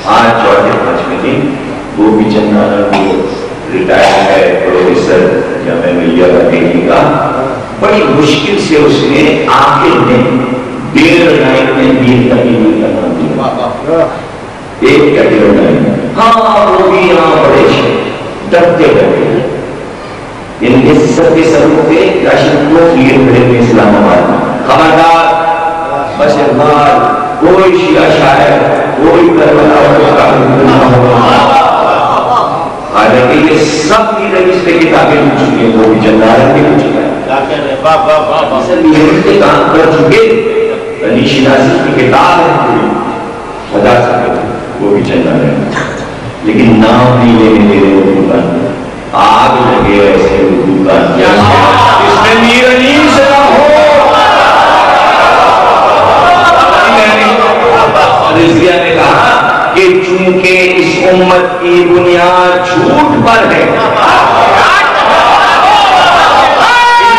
آج 4/5 وہ بھی چندہ وہ ریٹائر ہے پروفیسر جامعہ ملیہ کا دیکھے گا، بڑی مشکل سے اس نے آخر میں 1.5 لائن میں 3 تقریبی کا نام دیا، 1 یا 1.5 لائن۔ ہاں وہ بھی یہاں بڑے ڈرتے ان کے سب کے سروں پہ راشن کو کیے بڑے میں اسلام آباد میں خبردار بشردار کوئی شیعہ شاعر کوئی کربلا حالانکہ یہ سب کی رجس پہ کتابیں لکھ چکی ہیں، وہ بھی جندارت کے لکھ چکا ہے، سب یہ کام کر چکے، علی شناسی کی کتاب ہے خدا سے وہ بھی جندارت، لیکن نام نہیں لینے دے رہے اردو کا، آگ لگے ایسے اردو کا اس میں میر علی سے نہ ہو۔ رضویہ نے کہا کہ چونکہ اس امت کی بنیاد جھوٹ پر ہے، ان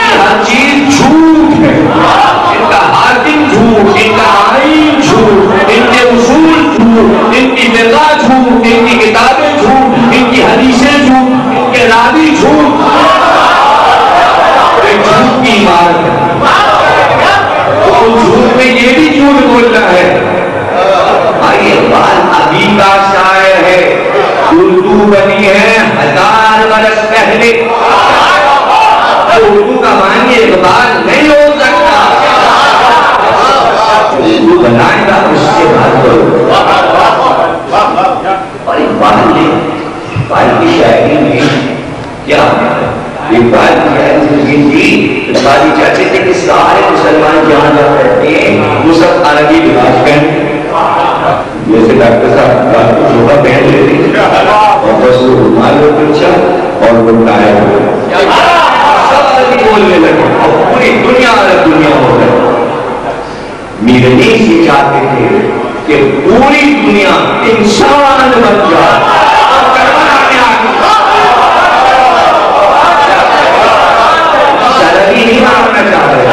کی ہر چیز جھوٹ ہے، ان کا حاکم جھوٹ، ان کا آئین جھوٹ، ان کے اصول جھوٹ، ان کی فقہ جھوٹ، ان کی کتابیں جھوٹ، ان کی حدیثیں جھوٹ، ان کے راوی جھوٹ، ایک جھوٹ کی عمارت ہے، تو جھوٹ میں یہ بھی جھوٹ بولنا ہے۔ آئیے اقبال ابھی کا شاعر ہے، اردو بنی ہے 1000 برس پہلے، اردو کا معنی اقبال نہیں ہو سکتا، اردو بنائے گا اس سے بات کرو۔ اور اقبال کی شاعری میں کیا اقبال کی شاعری تھی، اقبال چاہتے تھے کہ سارے مسلمان جہاں جہاں رہتے ہیں وہ سب عربی لباس پہنتے ہیں، جیسے ڈاکٹر صاحب رات کو شوبہ پہن لیتے ہیں اور بس وہ رومال ہو پیچھا اور وہ ٹائر ہو سب عربی بولنے لگے اور پوری دنیا عرب دنیا ہو گئی۔ میر علی سے چاہتے تھے کہ پوری دنیا انسان بن جائے، شرعی نہیں بنانا چاہ رہے،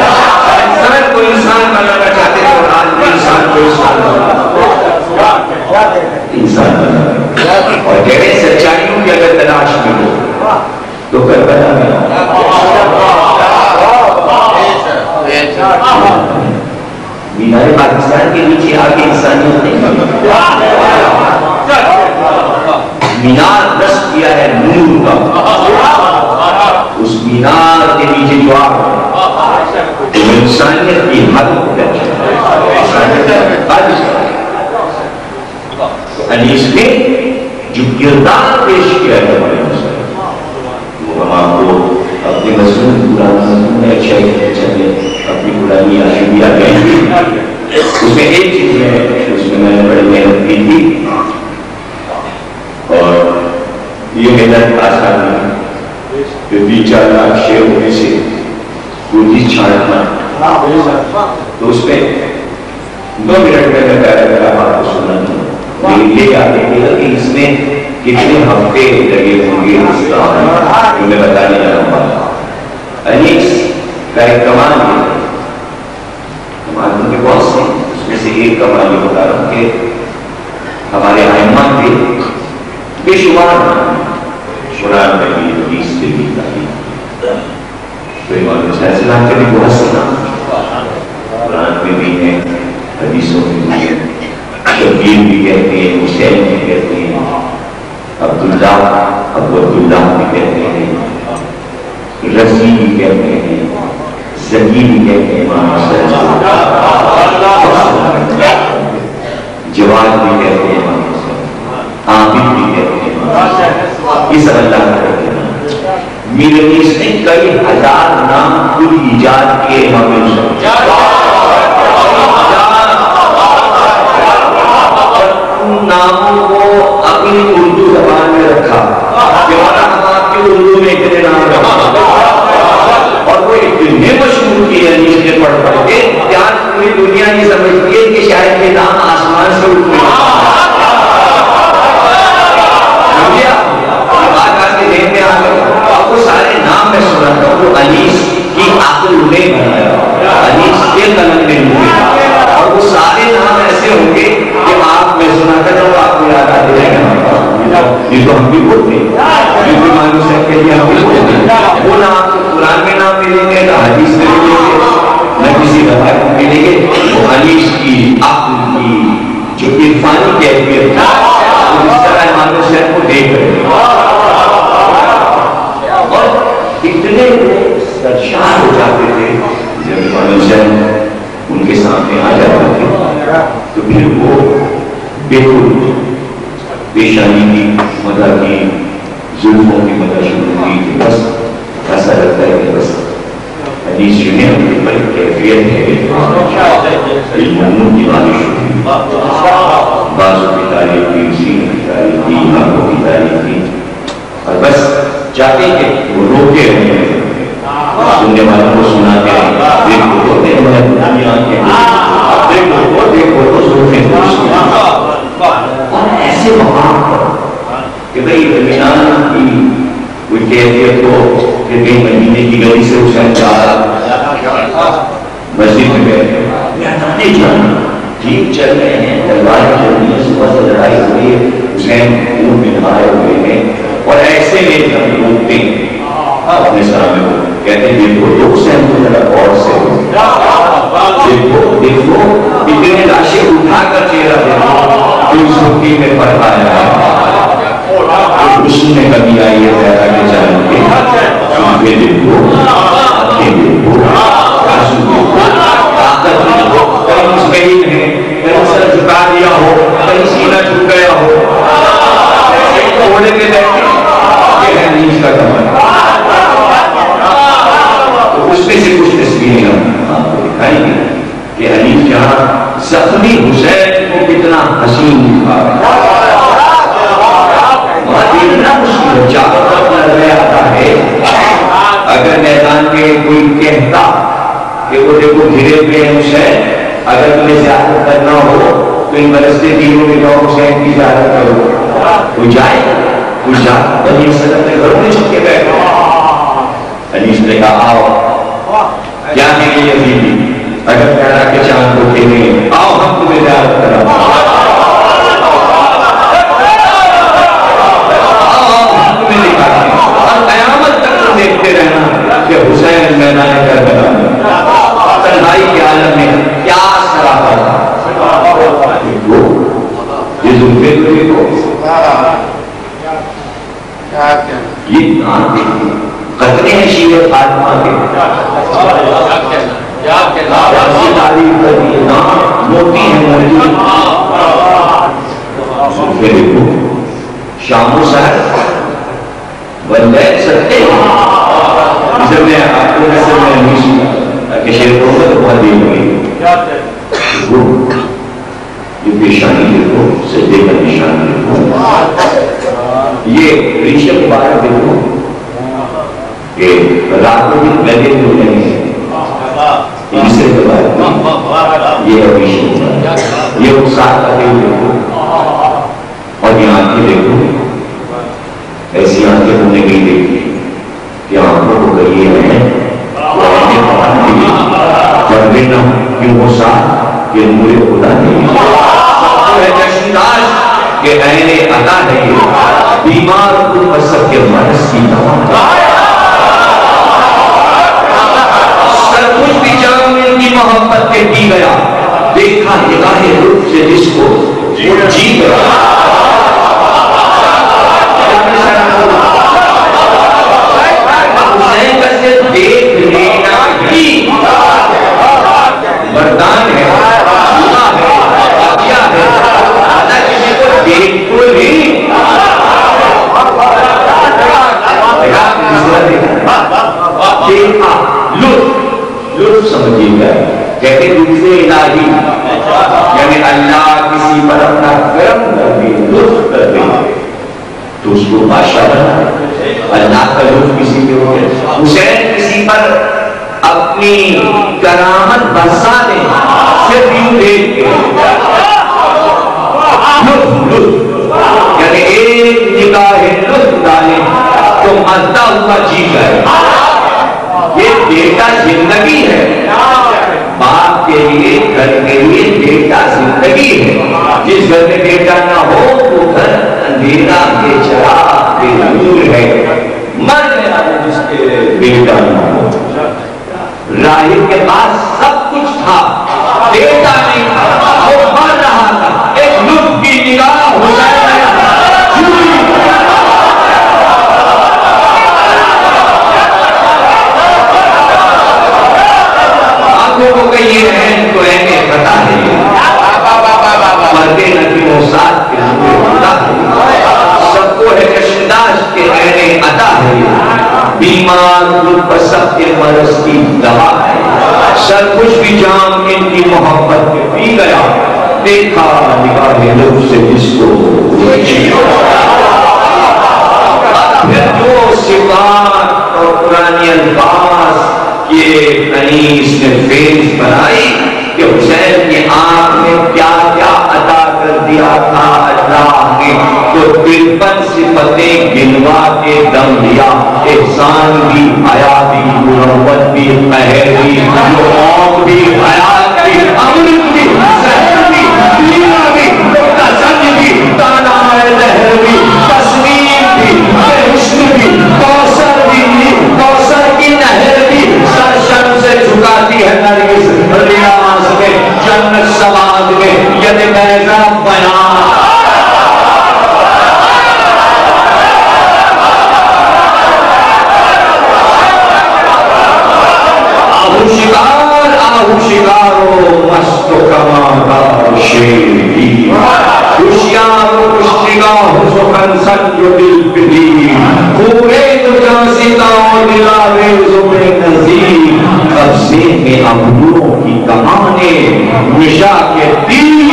انسان کو انسان بنانا چاہتے تھے اور آج انسان کو انسان بنا اور کہے سچائیوں کی اگر تلاش میں ہو تو کربلا میں مینار پاکستان کے نیچے آگے انسانیت نہیں، مینار رسم کیا ہے نور کا، اس مینار کے نیچے جو آگ انسانیت کی حد حدیث میں جو کردار پیش کیا ہے وہ ہم آپ کو اپنے مضمون پرانا مضمون میں اچھا چلے اپنی پرانی آشوبیہ کہیں گے، اس میں ایک چیز ہے اس میں میں نے بڑی محنت کی تھی اور یہ محنت آسان نہیں کہ 2-4 لاکھ شیئر ہونے سے کوئی چھاڑنا، تو اس میں 2 منٹ میں میں پیراگراف آپ کو سنا دوں، یہ یاد رکھیے گا کہ اس میں کتنے ہفتے لگے ہوں گے اس کا جو میں بتانے جا رہا ہوں۔ انیس کا ایک کمال یہ کمال ان کے بہت سے، اس میں سے ایک کمال یہ بتا رہا ہوں کہ ہمارے ائمہ کے بے شمار قرآن میں بھی حدیث میں بھی کوئی مولانا صاحب کے بھی بہت سے نام قرآن میں بھی ہیں، حدیثوں میں بھی ہیں، شبیر بھی کہتے ہیں، حسین بھی کہتے ہیں، عبداللہ ابو عبداللہ بھی کہتے ہیں، رضی بھی کہتے ہیں، زکی بھی کہتے ہیں، جواد بھی کہتے ہیں، عابد بھی کہتے ہیں، یہ سب اللہ کا کہتے ہیں۔ میر علی نے کئی ہزار نام خود ایجاد کیے، ناموں کو اپنی اردو زبان میں رکھا کہ ہم آپ کے اردو میں اتنے نام رکھا اور وہ اتنے مشہور کیے حدیث کے پڑھ کے کہ آج پوری دنیا یہ سمجھتی ہے کہ شاید یہ نام آسمان سے اٹھ گئے، بات آپ کے ذہن میں آ گئی اور وہ سارے نام میں سنا تھا، وہ انیس کی عقل نے بنایا، انیس کے یہ تو ہم بھی بولتے ہیں، جو مانو صاحب کے لیے ہم بھی بولتے ہیں، وہ نہ قرآن میں نام ملیں گے نہ حدیث میں ملیں گے نہ کسی روایت میں ملیں گے. وہ انیس کی عقل کی جو عرفانی کیفیت ہے وہ اس طرح مانو صاحب کو دیکھ رہے ہیں اور اتنے سرشار ہو جاتے تھے جب مانو صاحب ان کے سامنے آ جاتے تھے تو پھر وہ بالکل پیشانی کی مدہ کی زلفوں کی مدہ شروع کی کہ بس ایسا لگتا ہے کہ بس حدیث سنے ان کی بڑی کیفیت ہے علموں کی بارش ہوتی بازو کی تاریخ کی سین کی تاریخ کی آنکھوں کی تاریخ کی اور بس چاہتے کہ وہ روکے رہے سننے والوں کو سناتے ہیں دیکھو تو دیکھو تو سنتے اور ایسے مقام پر کہ بھئی اطمینان کی کوئی کیفیت ہو کہ کئی مہینے کی گلی سے حسین جا رہا مسجد میں گئے نہیں جانا ٹھیک چل رہے ہیں تلوار چل رہی ہے صبح سے لڑائی ہوئی ہے حسین اونٹ میں نہائے ہوئے ہیں اور ایسے میں ہم روکتے ہیں اپنے سامنے کو کہتے ہیں دیکھو تو حسین کو ذرا غور سے دیکھو اتنے لاشیں اٹھا کر چہرہ دیکھو کوئی سوکی میں پڑھایا ہے حسن میں کمی آئی ہے پیدا کے چاہوں کے آنکھیں دیکھو آنکھیں دیکھو آنسو دیکھو طاقت دیکھو کہیں اس میں ہی نہیں کہیں سر جھکا دیا ہو کہیں سینہ جھک گیا ہو اوڑے کے بیٹھے یہ ہے نیچ کا کمر تو اس میں سے کچھ تصویریں ہم آپ کو دکھائیں گے کہ علی جہاں زخمی حسین کو کتنا حسین دکھا رہا ہے اگر میدان میں کوئی کہتا کہ وہ دیکھو گھرے پہ حسین اگر تمہیں زیارت کرنا ہو تو ان برستے دنوں میں جاؤ حسین کی زیارت کرو وہ جائے وہ جائے بنی صدر نے گھروں میں چھپ کے بیٹھا انیس نے کہا آؤ کیا میرے یزیدی اگر پیرا کے چاند کو کھیلیں آؤ ہم تمہیں زیارت کرا دیکھتے رہنا کہ حسین میدان کربلا تنہائی کے عالم میں کیا سراپا تھا یہ زلفے تو دیکھو یہ نام دیکھو قطرے ہیں شیعہ فاطمہ کے تعریف کر دیئے نام موتی ہیں موجود زلفے دیکھو شام و سحر واللیل سکتے ہیں جب میں آپ کو نصر میں نہیں کہ شیخ ہوگا تو بہت دیر ہوئی یہ پیشانی دیکھو سجدے کا نشان دیکھو یہ ریشہ مبارک دیکھو کہ رات کو بھی لگے ہوئے ہیں ان سے مبارک یہ ہے ریشہ مبارک یہ اکسار کا دل دیکھو اور یہ آنکھیں دیکھو ایسی آنکھیں ہم نے نہیں دیکھی کہ آنکھوں کو کہیے ہیں وہ آنکھیں پڑھانے کے لیے پر بنا کیوں وہ ساتھ کہ نور خدا نہیں ہے جشنداز کہ عین عطا ہے یہ بیمار کو بسر کے مرض کی دوا سر کچھ بھی جام میں ان کی محبت کے پی گیا دیکھا نگاہ لطف سے جس کو وہ جی گیا دیکھ لینا ہی بردان ہے اللہ ہے عافیہ ہے آدھا کسی کو دیکھ کو نہیں دیکھا لطف سمجھے گا کہتے لطف الہی یعنی اللہ کسی پر اپنا کرم کر دے لطف کر دے تو اس کو بادشاہ بنا اللہ کا لطف کسی پہ ہو گیا حسین کسی پر اپنی کرامت برسا دے صرف یوں دیکھ کے لطف یعنی ایک نگاہ لطف ڈالے تو مرتا ہوا جی جائے یہ بیٹا زندگی ہے باپ کے لیے گھر کے لیے بیٹا زندگی ہے جس گھر میں بیٹا نہ ہو وہ گھر اندھیرا بے چراغ نور ہے، مر گیا جس کے بیٹا نہ ہو۔ راہب کے پاس سب کچھ تھا، بیٹا نہیں تھا، وہ مر رہا تھا، ایک لطف کی نگاہ حسین کو کہیے ہیں تو اہم پتا ہے مرد نبی موساد کے ذکر ہوتا ہے، سب کو ہے کشنداز کے اہم عطا ہے، بیمار بسب کے مرض کی دوا ہے، سر کچھ بھی جام ان کی محبت کے پی گیا، دیکھا نگاہ لطف سے جس کو پھر جو صفات اور پرانی الفاظ یہ انیس نے فیض بنائی کہ حسین کی آنکھ میں کیا کیا عطا کر دیا تھا اللہ نے، تو 53 صفتیں گنوا کے دم دیا، احسان بھی، حیا بھی، مروت بھی، قہر بھی، موت بھی، حیات بھی، امرت بھی، زہر بھی، دینا بھی، تسنج بھی، تانہ لہر بھی، تصویر بھی، حسن بھی، کوثر بھی، کوثر کی نہر بھی، سر شرم سے جھکاتی ہے نرگس ریاض میں، جنت سواد میں، ید بیضا بیان آہو شکارو مست و کماندار شیری، ہوشیار و کشنگاہ سخن سنج و دل بدیر، پورے تو جانسیتا و دلاویز و بے نظیر، قبضے میں ابروں کی کمانیں نشا کے تیر،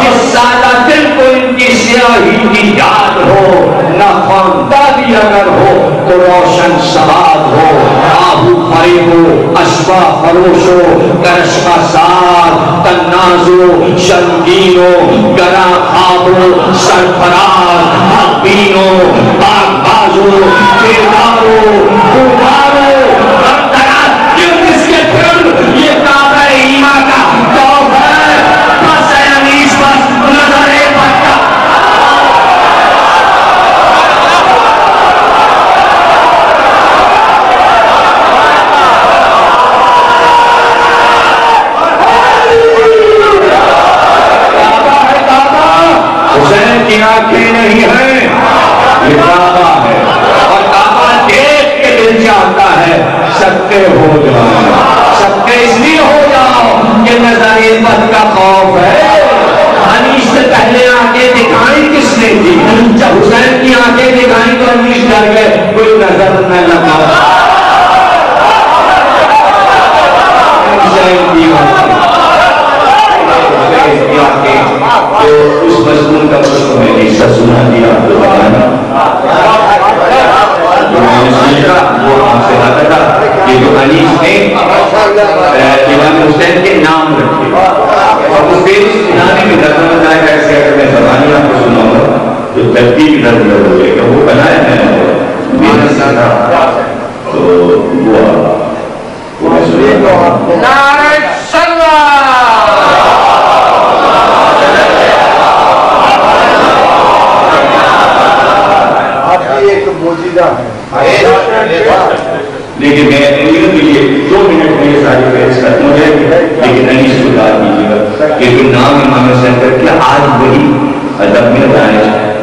جس سادہ دل کو ان کی سیاہی کی یاد ہو، نہ خواندادی اگر ہو تو روشن سواد ہو، آہو فریب ہو، اشبا فروش ہو، کرشمہ سار، تنازو، شرمگین ہو، گرا خواب ہو، سرفراز، حقبین ہو، باغ باز ہو، کردار ہو، خوبار ہو، برطرات، یہ کس کے پھر یہ کعبہ ایمان کا توف ہے، بس ہے انیس بس نظر پتا حسین کی آنکھیں نہیں ہیں، یہ کعبہ ہے، اور کعبہ دیکھ کے دل چاہتا ہے سکتے ہو جاؤ، سکتے اس لیے ہو جاؤ کہ نظر عزت کا خوف ہے۔ انیس سے پہلے آنکھیں دکھائیں کس نے تھی؟ جب حسین کی آنکھیں دکھائیں تو انیس ڈر گئے، کوئی نظر نہ لگا۔ حسین کی آنکھیں تو اس مضمون کا مشکل میں نے حصہ سنا دیا تو بتانا جو میں نے سمجھا وہ آپ سے آتا تھا کہ جو انیس نے امام حسین کے نام رکھے اور اس کے سنانے میں درد بتایا کیسے اگر میں زبانی آپ کو سناؤں تو ترتیب درد ہو جائے گا، وہ بنایا میں میرا ساتھا تو وہ میں سنا لیکن میں امیر کے لیے 2 منٹ میں یہ ساری بحث ختم ہو جائے گی، لیکن انیس کو یاد کیجیے گا کہ جو نام امام حسین کا کیا آج وہی ادب میں رائج ہے،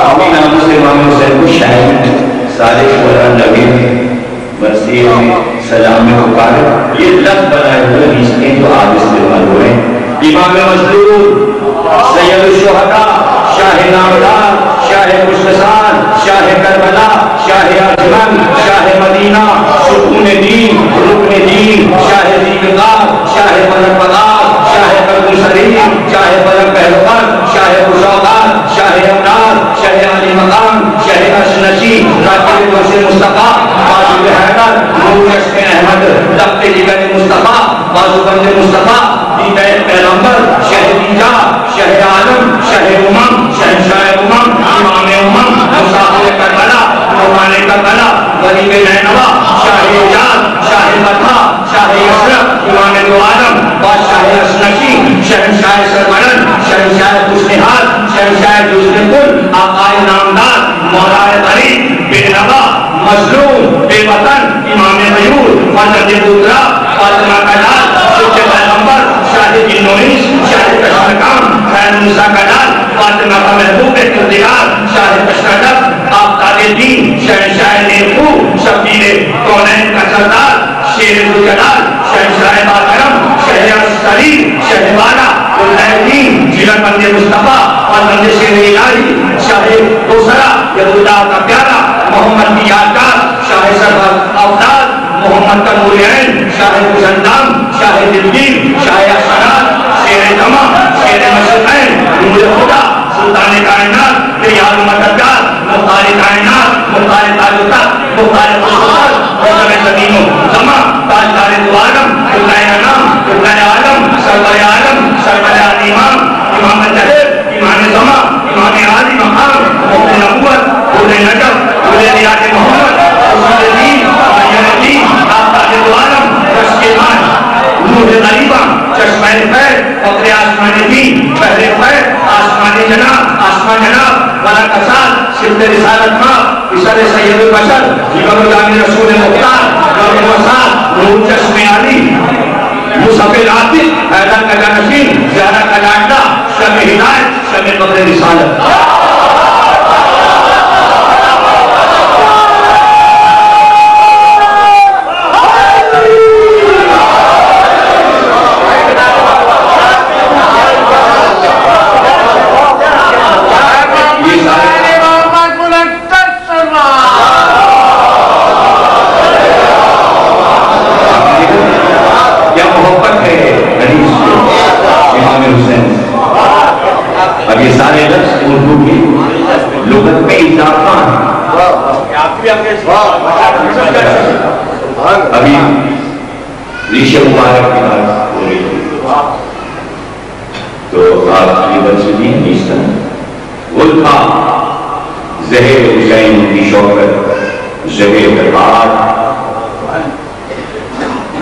اپنی نام سے امام حسین کو شاعر سارے شعراء لگے ہیں، مسیح میں سلام میں پکارے، یہ لفظ بنائے ہوئے رشتے جو آج استعمال ہوئے ہیں۔ امام مظلوم، سید الشہداء، شاہ نامدار، شاہ مشتسان، شاہ کربلا، شاہ ارجمن، شاہ مدینہ، سکون دین، رکن دین، شاہ دیگار، شاہ ملک مدار، شاہ قلب شریف، شاہ ملک پہلوان، شاہ خوشاوار، شاہ امنار، شاہ علی مقام، شاہ اشنشی، راکب مرشد مصطفیٰ، بازو حیدر، نور عشق احمد، لفت جگر مصطفیٰ، بازو بند مصطفیٰ، دیدہ پیغمبر، شاہ دیجا، شاہ عالم، شاہ امم، شہنشاہ امم، امام امم، مسافر کربلا، نعمان کربلا، ولی نینوا، شاہ اجاز، شاہ مدھا، شاہ یسرف، امام دو عالم، بادشاہ اشنشی، شہنشاہ سرمرن، شہنشاہ خوشنہاد، شہنشاہ دوسر کل، آقائے نامدار، مولا مظلوم بے وطن امام غیور فرزند پوترا فاطمہ کا لال سچے پیغمبر شاہد النویس شاہد کشمکام خیر موسیٰ کا لال فاطمہ کا محبوب کردگار شاہد کشمکم آفتاب دین شہنشاہ نیکو شبیر کونین کا سردار شیر جلال شہنشاہ باکرم شہر سلیم شہوالا الدین جلال بند مصطفیٰ اور بند شیر الہی شاہ دوسرا یداللہ کا پیارا محمد کی یادگار شاہ سرور افضال محمد کا نور عین شاہ بزندام شاہ دلگیر شاہ احسنات شیر جمع شیر مشرقین نور خدا سلطان کائنات یار مددگار مختار کائنات مختار تعلقات مختار خصوصات مختار زمین و زماں تاجدار دو عالم قبلہ انام قبلہ عالم سرور عالم سرور امام امام طاہر امام زماں امام عالی مقام مفتی نبوت پھول نجف پھول ریاض محمد اصول دین معین دین آفتاب دو عالم رشک ایمان نور غریبہ چشمہ خیر فخر آسمان دین بحر خیر آسمان جناب ولا کسان صرف رسالت ماں بسر سید البشر جبر جامع رسول مختار نور وسال نور چشم علی مصحف العاطف حیدر کا جانشین زہرا کا لاڈلا شب ہدایت شب قدر رسالت ابھی ریشہ مبارک کی بات ہو رہی تھی تو آپ کی برسلی نیستن گل تھا زہر حسین کی شوکت زہر دربار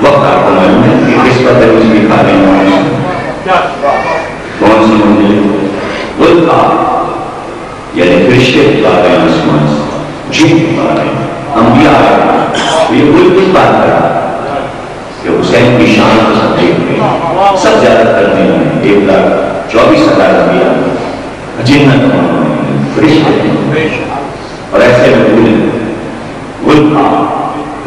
وقت آپ کو معلوم ہے کہ کس پر اس کی کھا رہے ہیں کون سی منزل گل تھا یعنی فرشتے بتا رہے ہیں آسمان سے جن بتا رہے ہیں انبیاء آئے یہ کوئی کچھ بات کرا کہ حسین کی شان کو سب دیکھ گئے سب زیادہ کرنے میں 1,24,000 انبیاء جنت فرشتے اور ایسے میں گل تھا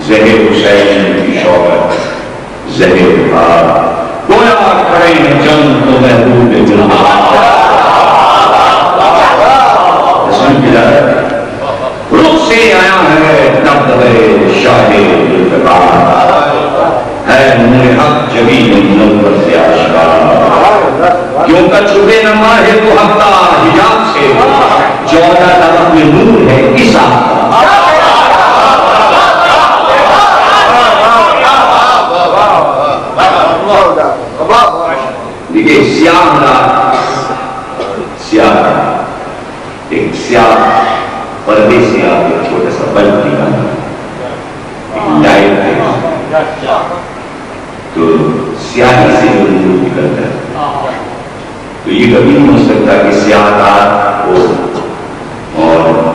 زہر حسین کی شوکت زہر بہار گویا کھڑے ہیں جنگ تو محبوب جلال رخ سے آیا ہے نبض شاہ الفقار ہے نور حق جبین منور سے آشکار کیوں کا چھپے نہ ماہ تو ہفتہ حجاب سے 14 طرف میں نور ہے اس آفتہ دیکھئے سیاہ ایک سیاہ پردے سے آپ ایک چھوٹا سا بلب نکالا ایک لائٹ ہے تو سیاہی سے جو نور نکلتا ہے تو یہ کبھی نہیں ہو سکتا کہ سیاہ رات ہو اور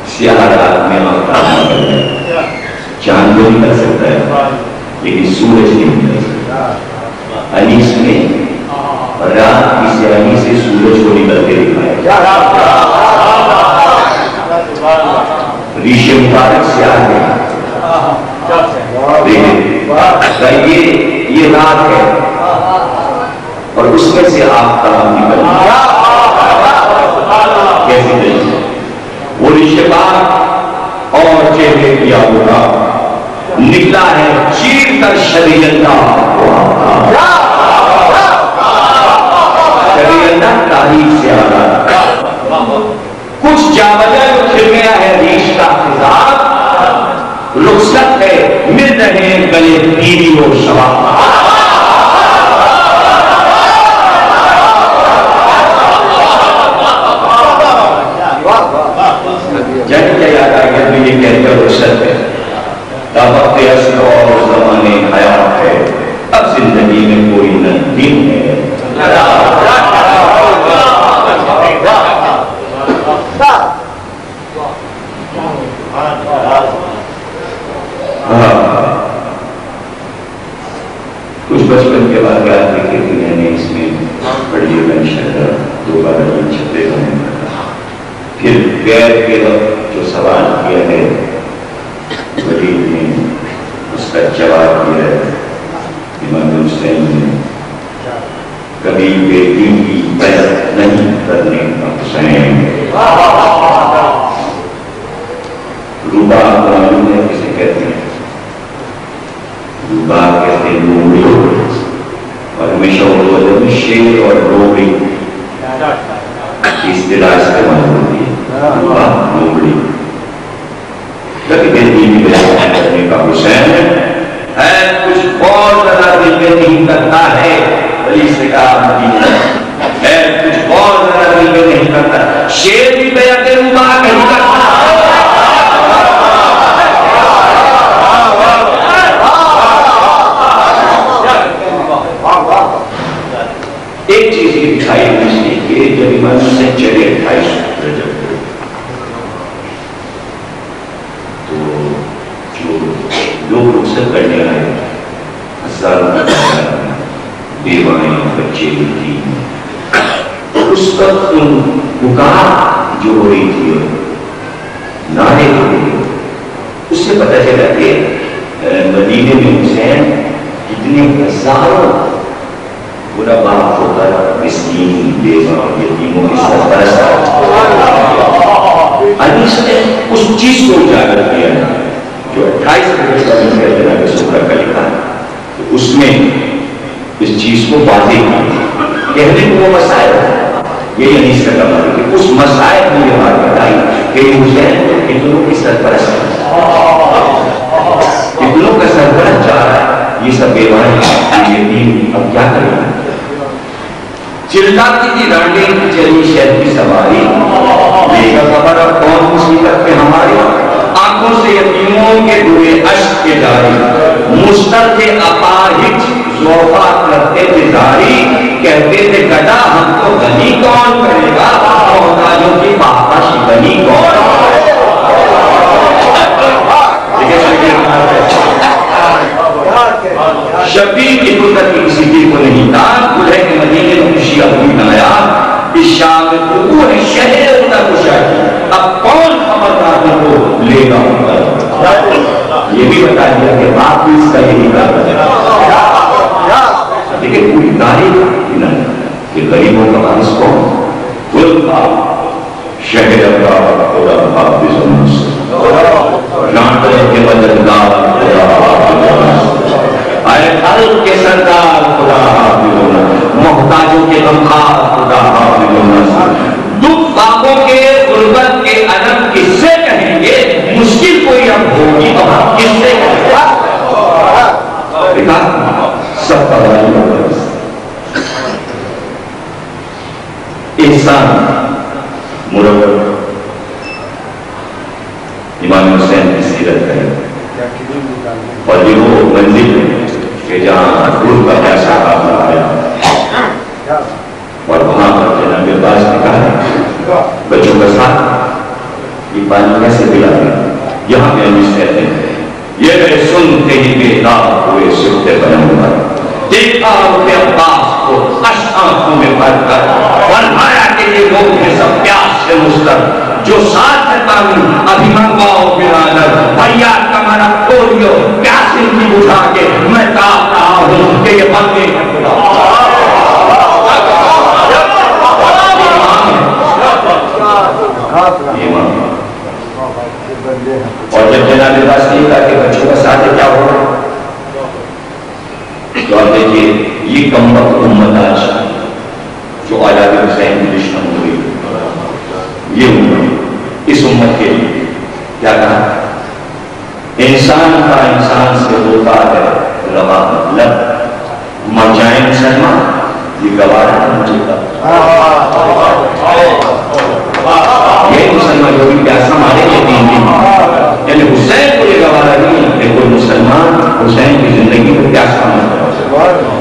سیاہ رات میں آفتاب نکل جائے چاند تو نکل سکتا ہے لیکن سورج نہیں نکل سکتا انیس میں رات کی سیاہی سے سورج کو نکلتے دکھایا ریشہ مبارک سیاہ ہے یہ رات ہے اور اس میں سے آفتاب نکل کیسے نہیں وہ ریشہ پاک اور چہرے کیا ہوگا نکلا ہے چیر کر شریعتہ شریعتہ تاریخ سے آگا کچھ جاوجہ کھل گیا ہے ریش کا خضاب رخصت ہے مل رہے ہیں گلے پیری و شباب جن کیا یاد آگیا تو یہ کہتے ہیں رخصت ہے وقت عصر اور زمانے حیات ہے اب زندگی میں کوئی نہ دن ہے پھر غیر کے وقت جو سوال کیا ہے ولید نے اس کا جواب دیا ہے امام حسین نے کبھی بیٹی کی بیعت نہیں کرنے کا حسین روبا معلوم ہے کسے کہتے ہیں روبا کہتے ہیں لومڑی اور ہمیشہ اردو ادب میں شیر اور لومڑی کی اصطلاح استعمال ہوتی ہے روبا لومڑی کبھی بیٹی کی بیعت کرنے کا حسین ہے کچھ بہت زیادہ دل میں نہیں کرتا ہے ولی سے کہا ہے کچھ بہت زیادہ دل میں نہیں کرتا شیر بھی بیعت روبا نہیں کرتا ایک چیز یہ دکھائی مجھے کہ جب امام حسین چلے 28 رجب تو جو لوگ رخصت کرنے آئے ہزاروں بیوائیں بچے تھی اس وقت پکار جو ہو رہی تھی نعرے ہو رہے اس سے پتہ چلا کہ مدینے میں حسین کتنے ہزاروں غربا ہوکر مسکین بیوہ یتیموں کی سرپرست حدیث نے اس چیز کو اجاگر کیا ہے جو 28 رجب کا جناب سکرہ کا لکھا ہے تو اس میں اس چیز کو واضح کیا کہنے کو وہ مسائل یہ حدیث کا کمال ہے کہ اس مسائل میں یہ بات بتائی کہ حسین تو کتنوں کی سرپرست ہے کتنوں کا سرپرست جا رہا ہے یہ سب بیوائیں یتیم اب کیا کریں گے چلکاتی کی رنڈے کی چلی شہد کی سواری لے کر خبر اب کون مصیبت پہ ہماری آنکھوں سے یتیموں کے دوئے عشق کے جاری مستر کے اپاہج زوفا کرتے تھے زاری کہتے تھے گدا ہم کو غنی کون کرے گا محتاجوں کی پاپا شکنی کون شبیر کی قدرت کی کسی دل کو نہیں تھا دلہے کے مدینے میں خوشی اپنی نایا اس شام میں تو ہے شہر اپنا خوشا کی اب کون خبردار کو لے گا یہ بھی بتا دیا کہ باپ بھی اس کا یہی کام ہے لیکن پوری تاریخ کہ غریبوں کا مانس کون خود باپ شہر اپنا خدا باپ بھی سمجھ جانتے ہیں کہ مددگار خدا باپ بھی سمجھ اے خلق کے سردار خدا حافظ ہونا محتاجوں کے غمخوار خدا حافظ ہونا دکھ باپوں کے غربت کے علم کس سے کہیں گے مشکل کوئی اب ہوگی تو ہم کس سے کہیں گے دیکھا سب کا والی احسان مرور امام حسین کی سیرت ہے اور یہ وہ منزل ہے کہ جہاں روح کا پیسہ آپ آیا اور وہاں پر جناب عباس نے کہا بچوں کا ساتھ یہ پانی کیسے پلا دیا یہاں پہ ہم کہتے ہیں یہ میں سنتے ہی بیدار ہوئے سکتے بنا ہوا دیکھا اپنے عباس کو آنکھوں میں بھر کر فرمایا کہ یہ لوگ ہیں سب پیاس سے مستر جو ساتھ رہتا ہوں ابھی منگواؤ برادر بھیا کمرہ کھولیو پیاس ان کی بجھا کے میں کہا رہا ہوں کہ یہ بندے ہیں اور جب جناب عباس نے کہا کہ بچوں کا ساتھ کیا ہوگا تو آپ دیکھیے یہ کم وقت امت آج جو اولاد حسین کی دشمن ہوئی یہ امت اس امت کے لیے کیا کہا انسان کا انسان سے ہوتا ہے روا مطلب مر جائیں مسلمان یہ گوارا مجھے یہ مسلمان جو بھی پیاسا مارے یہ 3 دن یعنی حسین کو یہ گوارا نہیں کہ کوئی مسلمان حسین کی زندگی میں پیاسا مارے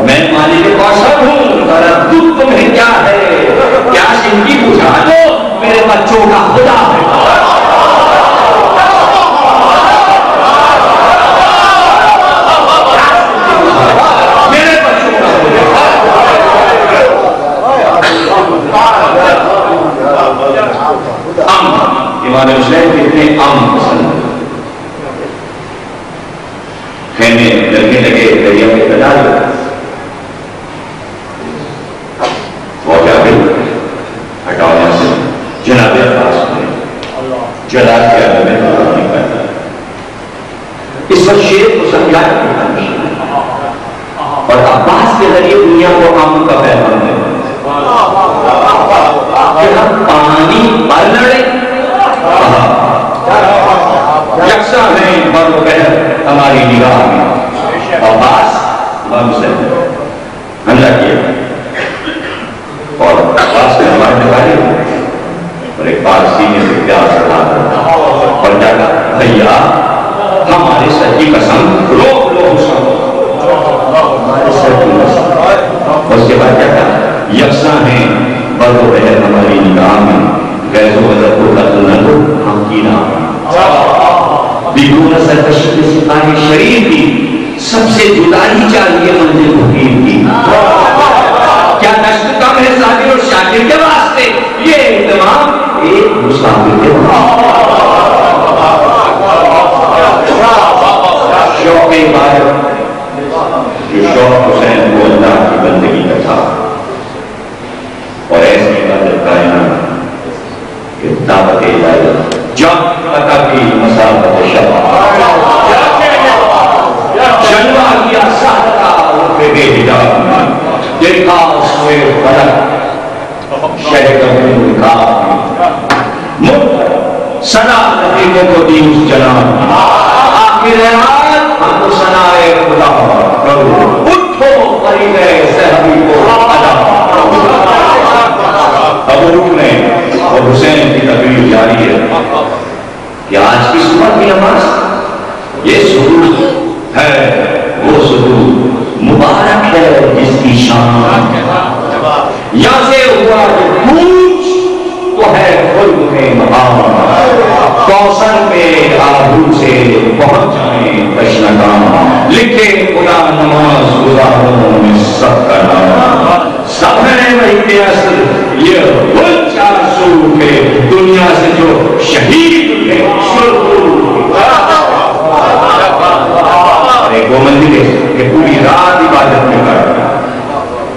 میں مالک کوثر ہوں تردد تمہیں کیا ہے پیاس ان کی بجھا دو میرے بچوں کا خدا ہے میرے بچوں کا خدا امام حسین کتنے عام پسند خیمے لگنے لگے دریا میں بنا لے وہ کیا بھی ہٹاؤ یہاں سے جناب عباس نے جلا کے عالم میں نہیں کرتا اس وقت شیر کو سمجھایا اور عباس کے ذریعے دنیا کو امن کا پیغام ہے کہ ہم پانی پر لڑے یکساں ہیں بر و بحر ہماری نگاہ میں عباس امام حسین حملہ کیا اور عباس نے ہمارے نکالے اور ایک بار سینے سے پیار چڑھا اور کہا بھیا ہمارے سر کی قسم روک لو ہمارے سر کی قسم اس کے بعد کیا کہا یکساں ہیں بر و بحر ہماری نگاہ میں غیظ و غضب کو قتل نہ دو ہم کی نام بدون سرکشی کے سپاہی شریف کی سب سے جدا ہی چاہیے منزل حکیم کی کیا نشت کم ہے ظاہر اور شاکر کے واسطے یہ اہتمام ایک مسافر کے شوق عبادت جو شوق حسین کو اللہ کی بندگی کا تھا اور ایسی عبادت کائنات کہ دعوت الہی جب عطا کی مسافت شفا جلوہ کیا سہتا بے حجاب میں دیکھا سوئے فلک شہد اپنے نکاح میں سنا نتیبوں کو دی اس جناب آخر رات ہم کو سنائے خدا کرو اٹھو قریب صحبی کو ادا ابو رکنے اور حسین کی تقریر جاری ہے کہ آج کی صبح کی نماز یہ سجود ہے وہ سجود مبارک ہے جس کی شان یہاں سے ہوا جو کوچ تو ہے خلق میں مقام کوثر پہ آبرو سے پہنچ جائیں تشنگام لکھے خدا نماز گزاروں میں سب کا نام سب ہے وہی اصل یہ وہ چار سو کے دنیا سے جو شہید تھے ایک وہ مندر ہے کہ پوری رات عبادت میں کرتا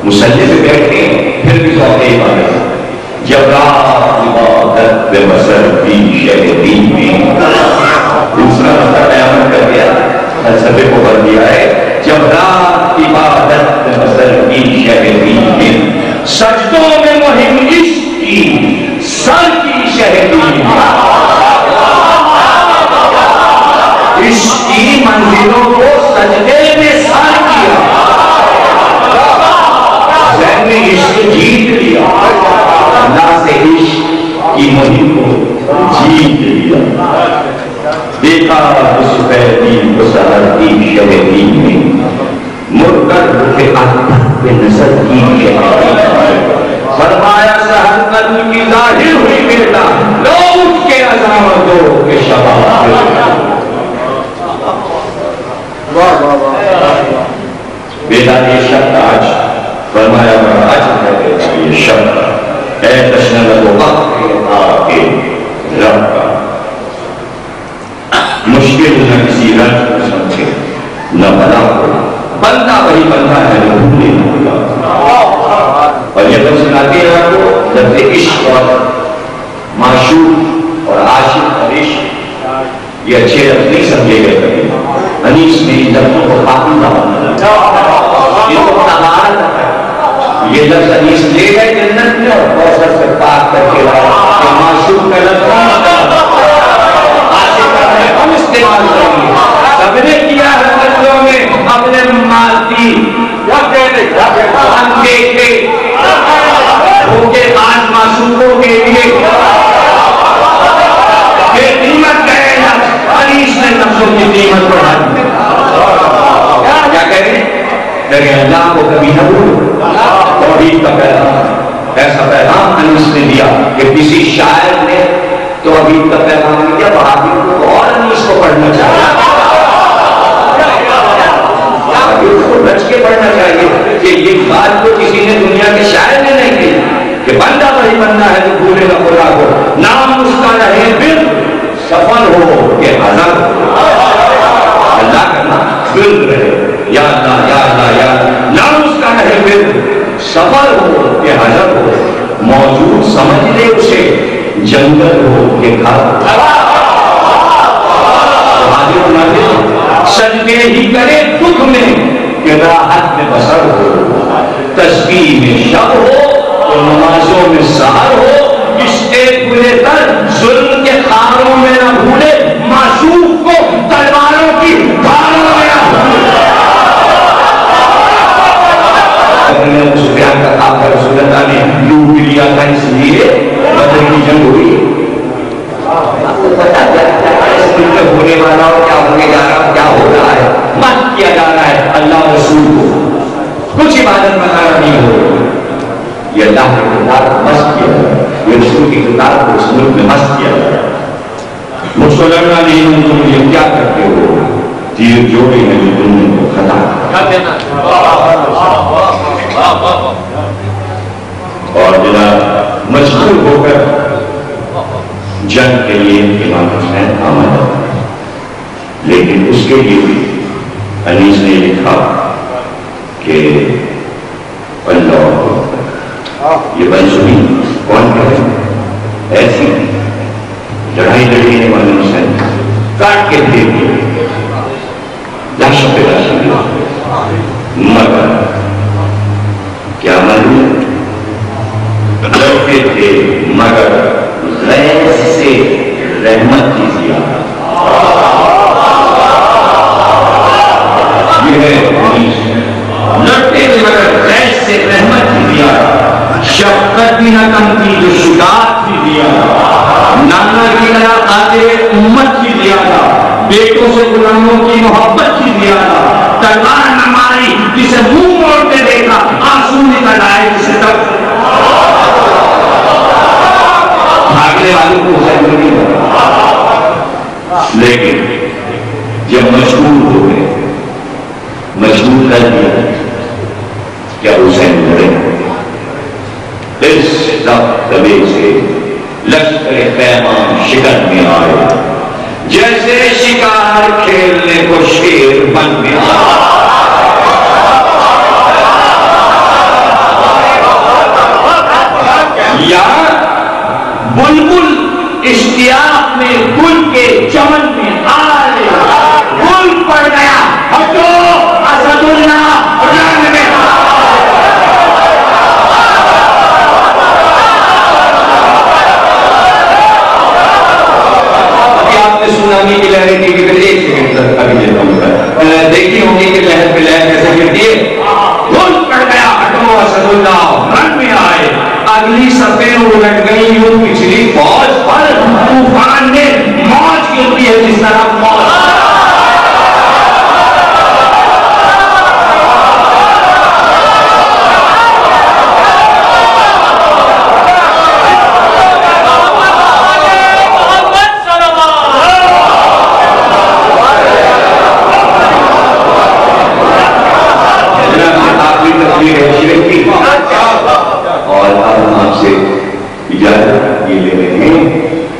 مسلح پہ بیٹھے پھر بھی ذوق عبادت جب رات عبادت بے بسر بھی شہدی میں دوسرا مسئلہ بیان کر دیا فلسفے کو بن دیا ہے جب رات عبادت بے بسر بھی شہدی میں سجدوں میں مہم عشق کی سر کی شہدی عشق کی منزلوں کو سجدے میں سر کیا ذہن میں عشق جیت لیا اللہ سے عشق کی مہم کو جیت لیا دیکھا اس دین کو سہر کی شہدی میں مرکر رکھے اکبر پہ نظر کی شہدی فرمایا سہر قدم کی ظاہر ہوئی بیٹا لو اٹھ کے عذاب دو کہ شباب بیٹا یہ شبد آج فرمایا بڑا آج ہے بیٹا یہ شبد اے تشنہ لگو آپ کے رب کا مشکل نہ کسی رنج کو سمجھے نہ بلا ہو بندہ وہی بندہ ہے جو بھولے نہ ہوگا اور یہ لوگ سناتے ہیں آپ کو لفظ عشق اور معشوق اور عاشق اور عشق یہ اچھے لفظ نہیں سمجھے گئے کبھی حدیث میں ان لفظوں کو پاکیزہ بنانا یہ تو طہارت ہے یہ لفظ حدیث لے گئے جنت میں اور کوثر سے پاک کر کے کہ معشوق کا لفظ عاشق کا ہے ہم استعمال کریں گے سب نے کیا ہے بچوں میں اپنے مادی اندیکھے ان کے آج معصوموں کے لیے بے قیمت کہے حدیث نے نفسوں کی قیمت بڑھا دی کیا کہہ رہے ہیں اللہ کو کبھی نہ بھولو توحید کا پیغام ایسا پیغام حدیث نے دیا کہ کسی شاعر نے توحید کا پیغام دیا بہادر کو اور حدیث کو پڑھنا چاہیے رچ کے پڑھنا چاہیے کہ یہ بات تو کسی نے دنیا کے شاعر نے نہیں کی کہ بندہ وہی بندہ ہے جو بھولے گا خدا کو نام اس کا رہے پھر سفر ہو کہ حضر ہو، اللہ کرنا گر رہے، یا اللہ یا اللہ یا اللہ، نہ اس کا رہے گر، سفر ہو کہ حضر ہو، موجود سمجھ لے اسے، جنگل ہو کہ گھر، حاضر نہ دے سجدے ہی کرے دکھ میں کہ راحت میں بسر ہو، تسبیح میں شب ہو تو نمازوں میں سحر ہو، عشق بلے تر ظلم کے خاروں میں نہ بھولے، معشوق کو تلواروں کی دھاروں میں نہ بھولے۔ سفیان کا خواب تھا، رسول اللہ نے لوٹ لیا تھا، اس لیے بدر کی جنگ ہوئی، ہونے والا اور کیا ہونے جا رہا کیا ہو رہا ہے، مت کیا جا رہا ہے اللہ رسول کو، کچھ عبادت بتانا نہیں ہو رہی، یہ اللہ کے کردار کو مست کیا جائے، یہ رسول کی کردار کو اس ملک میں مست کیا جائے۔ مجھ کو لڑنا نہیں، تم یہ کیا کرتے ہو، تیر جوڑے ہیں جو تم کو خطا، اور جناب مجبور ہو کر جنگ کے لیے امام حسین آمد، لیکن اس کے لیے بھی انیس نے لکھا کہ اللہ یہ منصوبی کون کرے، ایسی لڑائی لڑی ہے امام حسین، کاٹ کے دے دیے لاشوں پہ لاشیں دیا، مگر کیا معلوم لڑتے تھے مگر غیر سے رحمت کی زیادہ، یہ ہے لڑتے تھے مگر غیر سے رحمت کی زیادہ، شفقت بھی نہ کم کی جو شجاعت بھی دیا، نانا کی طرح خاطر امت کی زیادہ، بیٹوں سے غلاموں کی محبت کی زیادہ، تلوار نہ ماری جسے منہ موڑتے دیکھا، آنسو نکل آئے جسے تک بھاگنے والوں کو حسین نہیں ہوتا، لیکن جب مجبور ہو گئے، مجبور کر دیا کیا حسین لڑے، اس دبدبے سے لشکر پیمان شکن میں آئے، جیسے شکار کھیلنے کو شیر بن میں آئے، یا بلبل اشتیاق میں گل کے چمن میں آئے، گل پڑ گیا ہٹو اسد اللہ رنگ میں، ابھی آپ نے سونامی کی لہریں کی کہ ایک سیکنڈ تک ابھی لیتا ہوں، دیکھی ہوں گی کہ لہر پہ لہر کیسے گرتی ہے، گل پڑ گیا ہٹو اسد اللہ رنگ میں آئے، اگلی صفیں الٹ گئی یوں پچھلی فوج پر، طوفان میں موج گرتی ہے جس طرح موج، اور اب ہم آپ سے اجازت یہ لے رہے ہیں،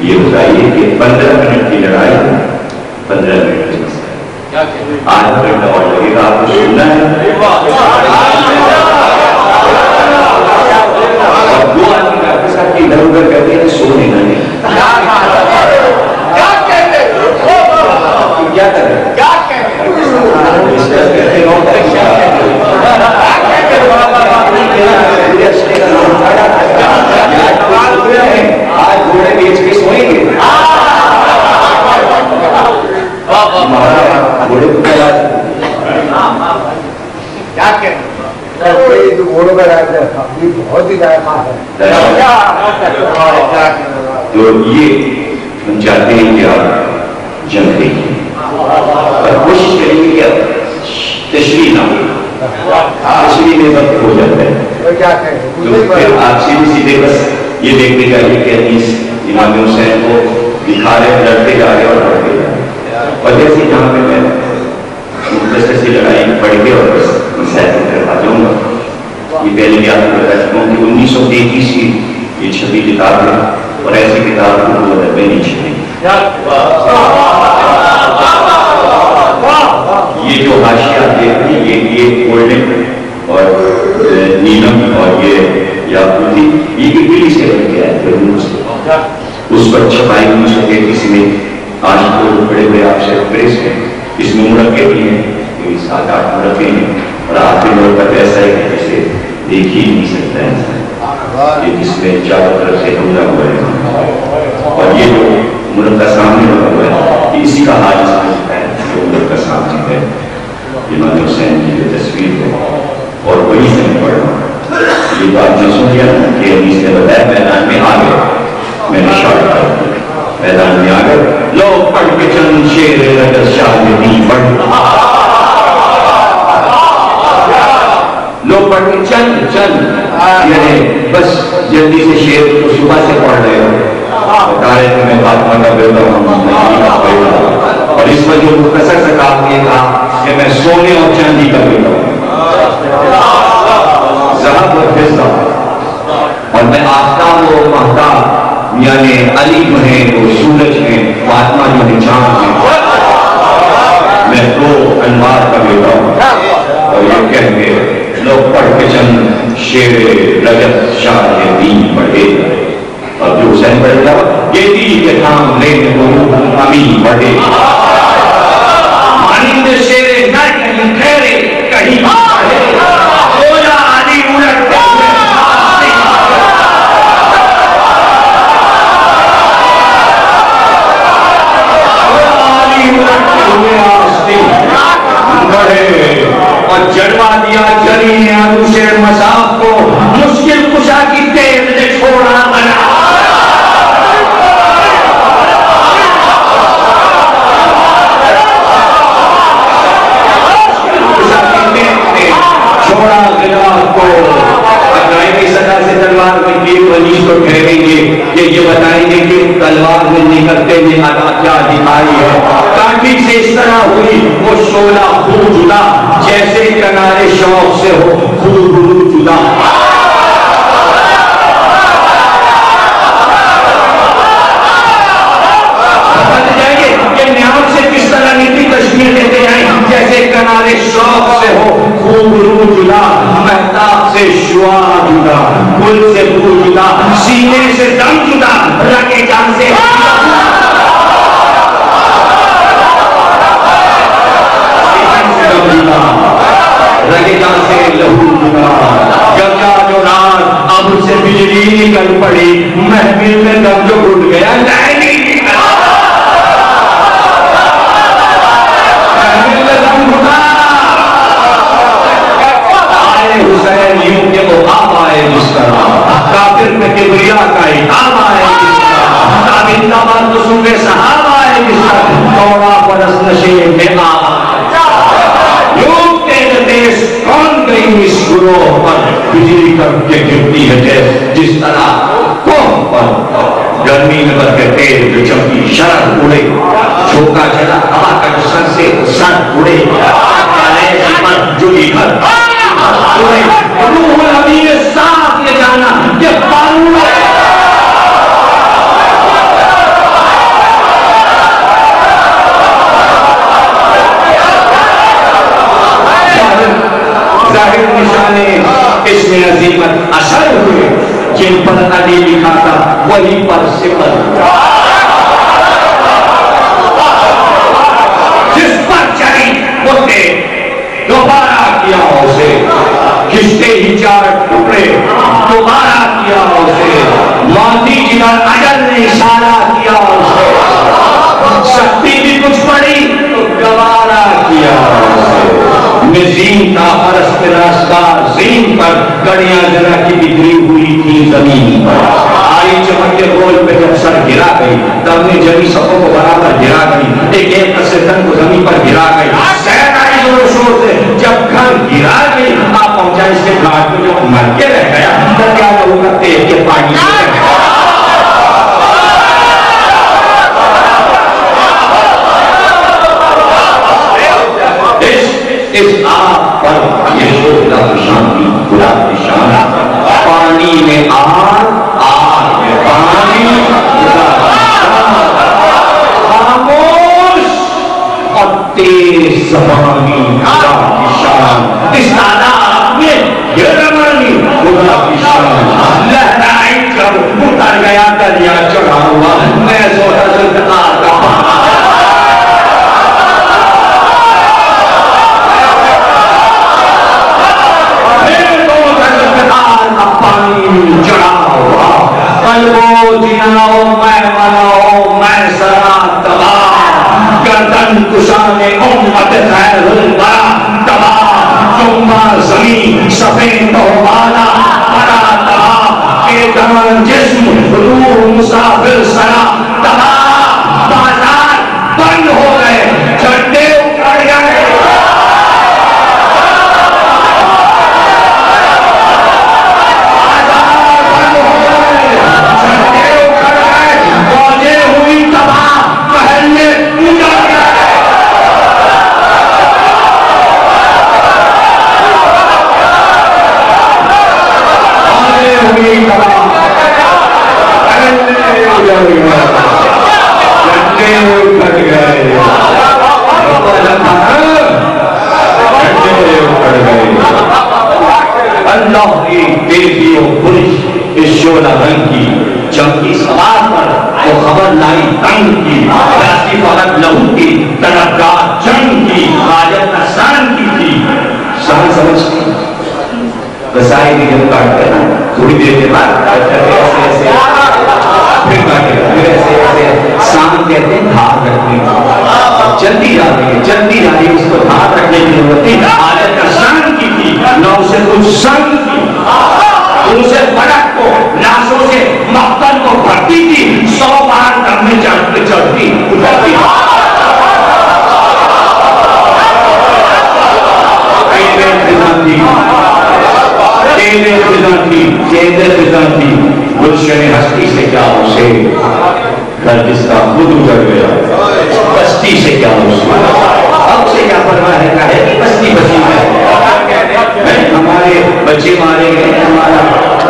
یہ بتائیے کہ 15 منٹ کی لڑائی، 15 منٹ کی مسئلہ، آدھا گھنٹہ اور لگے گا، آپ کو سننا ہے، اور 2 آدمی آپ کے ساتھ ادھر ادھر کرتے ہیں، سونے نہ نہیں، کیا کر رہے ہیں، آج گھوڑے بیچ کے سوئیں گے، گھوڑے کو کیا کہتے گھوڑوں کا بہت ہی ذائقہ ہے، تو یہ ہم چاہتے ہیں کہ آپ جنگ دیکھیں اور کوشش کریں گے کہ تشریح نہ ہو، تشریح میں وقت ہو جاتا ہے، تو پھر آپ سیدھے بس یہ دیکھتے جائیے کہ حدیث امام حسین کو دکھا رہے، لڑتے جا رہے اور لڑتے جا رہے، اور جیسے جہاں پہ میں مختصر سی لڑائی پڑھ کے اور بس مسائل کروا جاؤں گا، یہ پہلے بھی آپ کو بتا چکا ہوں کہ 1933 کی یہ چھپی کتاب ہے، اور ایسی کتاب کو ادب میں نہیں چھپی، یہ جو حاشیہ دیکھ رہی یہ گولڈن اور نیلم اور یہ یاقوتی یہ اٹلی سے بن گیا ہے فرمون سے، اس پر چھپائی ہوئی سکے کسی نے آج کو بڑے بڑے آپ سے پریس ہیں، اس میں مرکے بھی ہیں، کوئی 7-8 مرکے ہیں، اور آخری مرکب ایسا ہے کہ جسے دیکھ ہی نہیں سکتا ہے، یہ جس میں چاروں طرف سے حملہ ہوا ہے، اور یہ جو مرکہ سامنے لگا ہوا ہے اسی کا حال سمجھتا ہے جو مرکہ سامنے ہے، امام حسین کی جو تصویر ہے اور وہی سے میں پڑھ رہا ہوں۔ یہ تو آپ نے سن لیا کہ حدیث نے بتایا میدان میں آ گئے، میں نے شاعر کر میدان میں آ گئے، لو پڑھ کے چند شیر رجت شاہ دی پڑھ، لو پڑھ کے چند یعنی بس جلدی سے شیر کو صبح سے پڑھ رہے ہو، بتا رہے کہ میں فاطمہ کا بیٹا ہوں، اور اس پر جو مختصر سے کہا یہ کہا کہ میں سونے اور چاندی کا بیٹا ہوں، ذہب اور فضہ، اور میں آفتاب و مہتاب یعنی علی جو ہے وہ سورج ہے، فاطمہ جو ہے چاند ہے، میں دو انوار کا بیٹا ہوں، اور یہ کہہ کے لوگ پڑھ کے چند شیر رجت شاہ دین پڑھے، اور جو حسین پڑھ جاؤ یہ دی کے تھام لینے کو امین پڑھے، مانند شیر نہ کہیں ٹھہرے کہیں پڑھے، بولا علی الٹتے ہوئے آستے بڑھے، اور جڑوا دیا جری نے عروش مذاق کو، مشکل کشا کی تیز نے چھوڑا بنا، چھوڑا غلاف کو، ابراہیمی صدا سے تلوار میں یہ ونیش کو ٹھہریں گے کہ یہ بتائیں گے کہ تلوار میں نکلتے میں ادا کیا دکھائی ہے، کانٹی سے اس طرح ہوئی وہ شعلہ خون جدا، جیسے کنارے شوق سے ہو خون جدا، بتا جائیں گے کہ نیام سے کس طرح نیتی تشکیل دیتے ہیں، جیسے کنارے شوق سے ہو خوب رو جدا، مہتاب سے شعاع جدا، گل سے بو جدا، سینے سے دم جدا، رگے جان سے رگے جان سے لہو جدا، گنگا جو رات اب سے بجلی نکل پڑی، محفل میں دم جو اٹھ گیا لائنی حسین یوں کہ وہ آپ آئے جس طرح، کافر میں کبریا کا اتاب آئے جس طرح، تابندہ بات تو سنگے صحاب آئے جس طرح، توڑا پرس نشے میں آئے، یوں تیز تیز کون گئی اس گروہ پر، بجلی کر کے گرتی ہے جس طرح کوہ پر، گرمی میں بر کے تیز جو چمکی شرر اڑے، جھوکا چلا ہوا کا جو سر سے سر اڑے، کالے پر جلی گھر روح الامین صاف یہ جانا کہ قانون ظاہر نشانے اس میں عظیمت اثر ہوئے، جن پر علی لکھا تھا وہی پر صفر، جس پر چڑھی وہ تھے دوبارہ کیا اسے، کشتے ہی 4 ٹکڑے دوبارہ کیا اسے، موتی جدھر اجل نے اشارہ کیا اسے، شکتی بھی کچھ پڑی تو گوارا کیا اسے، میں زین تھا فرس پہ راستار زین پر، گڑیاں ذرا کی بکھری ہوئی تھی زمین پر، آئی چمک کے گول پہ جب سر گرا گئی، تب نے جمی سفوں کو برابر گرا گئی، ایک ایک قصے تن کو زمین پر گرا گئی، سہر آئی زور شور سے، جب گھر گرا گئی آپ پہنچا اس کے گھاٹ میں جو مر کے رہ گیا، دریا لوگوں کا تیل کے پانی سے رہ گیا، اس آپ پر یہ شوہدہ شان کی گلاب کی شان، پانی میں آگ، آگ میں پانی، گلاب کی شان، دریا چڑھا ہوا میں سو حضرت آقا پانی چڑھا ہوا قلبو جناؤ میں مناؤ میں سرا تباہ گردن کشان امت خیر الورا تباہ جمعہ زمین سفید و بالا بڑا تباہ کے دان جسم روح مسافر سرا تباہ بازار بند ہو گئے جھنڈے اکھڑ گئے اللہ کی دیکھیو برج اس شعلہ رنگ کی چمکی سوار پر وہ خبر لائی تنگ کی راسی فقط لہو کی طرفگار جنگ کی حاجت نسان کی تھی سہن سمجھتی رسائی کی جب کاٹتے ہیں تھوڑی دیر کے بعد ایسے ایسے پھر کاٹے پھر ایسے ایسے سان کہتے ہیں دھار رکھنے جلدی جا رہی ہے اس کو دھار رکھنے کی ضرورت تھی حاجت نسان کی تھی نہ اسے کچھ سنگ کی اسے بڑک کو ناسوں سے مقتل کو بھرتی تھی 100 بار دم میں چڑھتی اترتی تھی گلشن ہستی سے کیا اسے گھر جس کا خود اجڑ گیا بستی سے کیا اسے اب سے کیا پرواہ ہے کہ بستی بسی ہے ہمارے بچے مارے گئے ہمارا